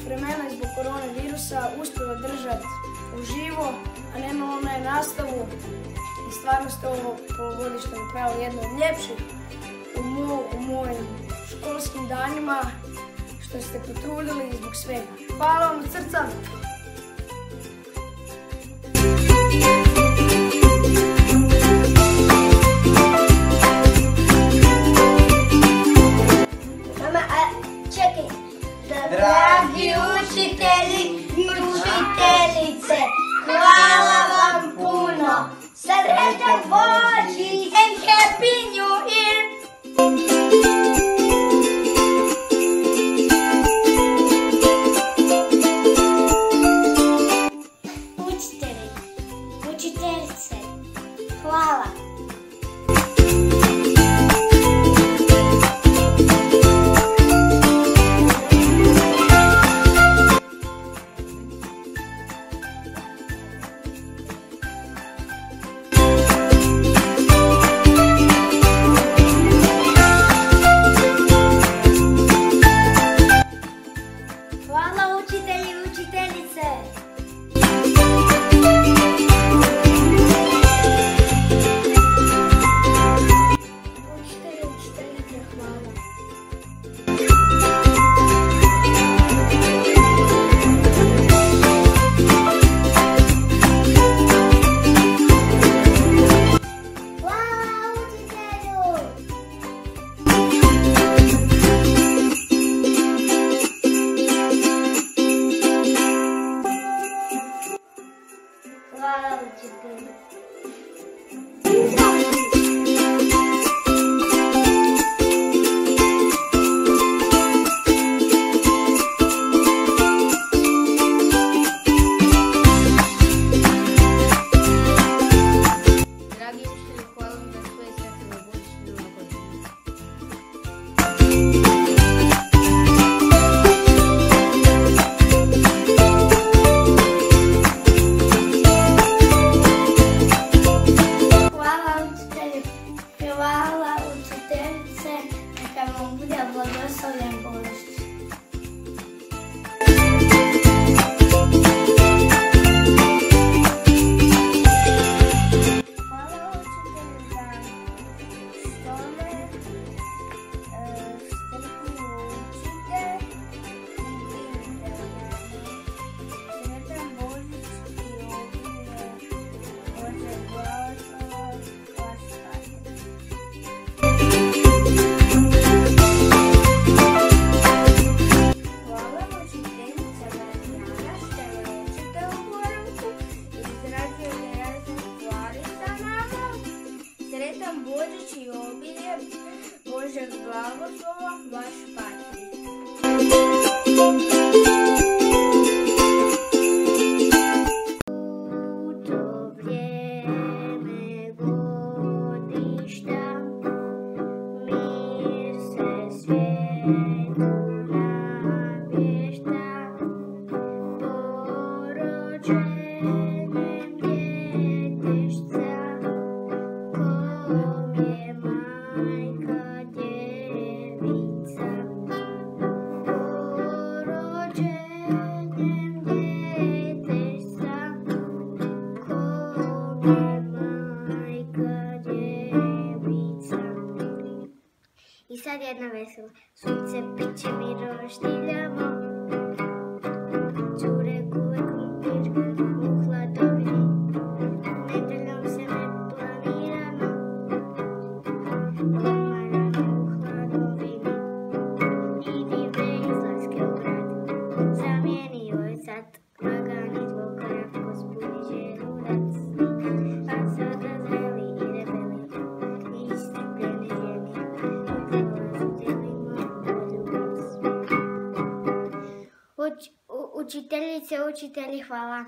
vremena zbog koronavirusa uspjela držati uživo, a nema online nastavu. I stvarno ste ovo polugodište napravili jedno od ljepših u mojim školskim danima, što ste potrudili i zbog svega. Hvala vam od srca! Dragi učitelji i učiteljice, hvala vam puno! Srećan Božić and Happy New Year! Učitelji, učiteljice, hvala! Hvala učiteljice, neka vam bude blagoslovljen Božić. Hvala učitelju što me strpljivo učite i brinite o nama. Sretan Božić i obilje Božeg blagoslova vas prati. Sretan Božić i obilje Božeg blagoslova vaš pati. U to vrijeme godišta mir se svijetu navješta, porođenjem djetešca je majka djevica, porođenjem djetešca, kom je majka djevica. I sad jedna vesela, sunce piće mi roštiljamo, cure kuve krumpir u hladovini, nedeljom se ne planirano, odmaramo u hladovini. Idi bre izlaske u grad, zamijeni joj sat, lagani zvuk korak zbudi želudac. A sada zreli i rebeli, i strpljeni ženi, učiteljice, učitelji, hvala.